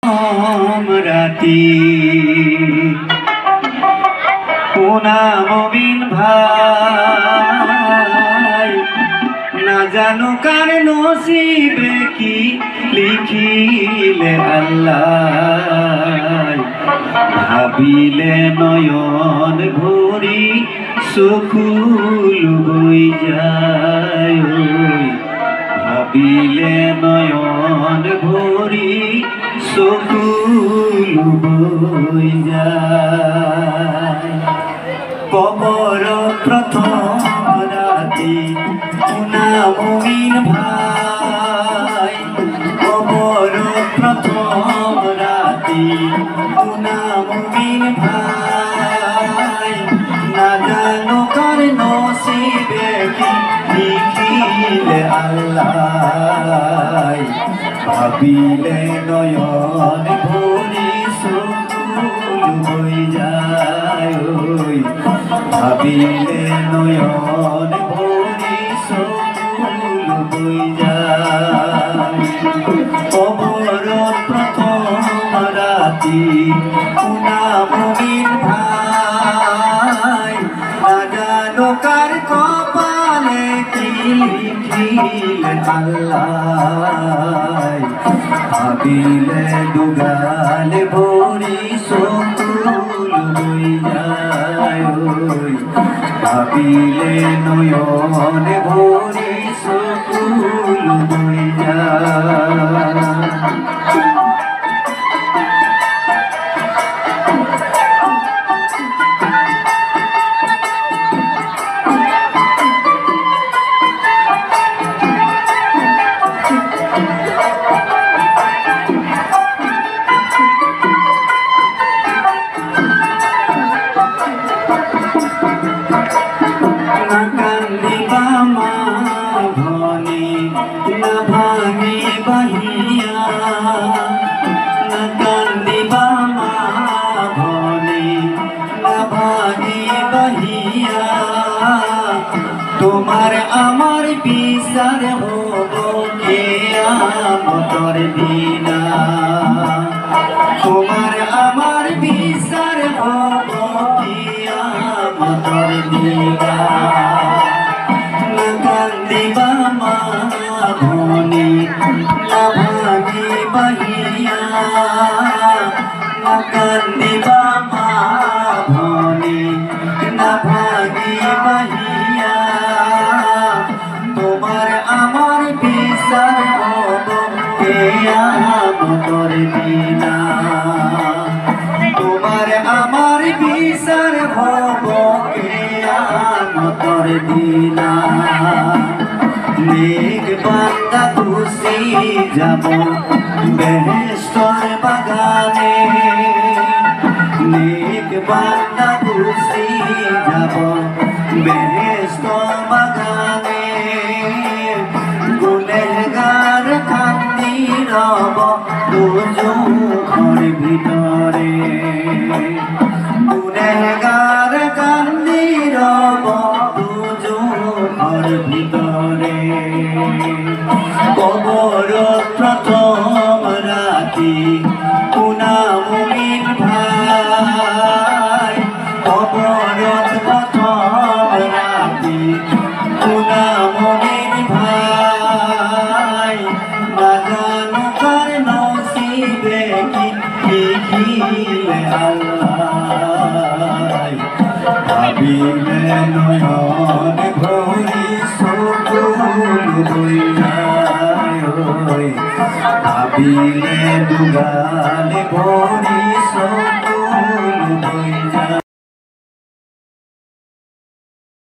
রাতি কোনা মবিন ভাই না জানো কার নসিবে কি লিখিলে আল্লাহ ভাবিলে নয়ন ভরি চকুল বই যায় ভাবিলে নয়ন ভরি চকুল বই যায় কবর প্রথম রাতি কোনা মবিন ভাই কবর প্রথম রাতি কোনা মবিন ভাই না জানো কার নসিবে কি লিখিলে আল্লাহ ভাবিলে নয়ন ভরি চকুল বই যায় ভাবিলে নয়ন ভরি চকুল বই যায় কবর প্রথম রাতি কোনা মবিন ভাই না জানো কার কপালে কি লিখিলে আল্লাহ ভাবিলে দুগালে ভরি চকুল বই যায় ভাবিলে নয়ন ভরি চকুল বই যায় তোমার আমার বিচার হব কিয়ামতের দিনা তোমার আমার বিচার হব কিয়ামতের দিনা না কান্দিবা মা ভনি না ভাগি বাহিয়া না কান্দিবা মা ভনি না ভাগি বাহিয়া তোমার আমার বিচার হব কিয়ামতের দিনা তোমার আমার বিচার হব কিয়ামতের দিনা নেক বান্দা খুশি যাব বেহেশতের বাগানে নেক বান্দা খুশি যাব বেহেশতের বাগানে গুনেহগার কান্দি রব দুজখের ভিতরে গুনেহগার কান্দি রব দুজখের ভিতরে কবর প্রথম রাতি কোনা মবিন ভাই কবর প্রথম রাতি কোনা মবিন ভাই না জানো কার নসিবে কি লিখিলে আল্লাহ ভাবিলে নয়ন ভরি চকুল বই যায় ভাবিলে দুগালে ভরি চকুল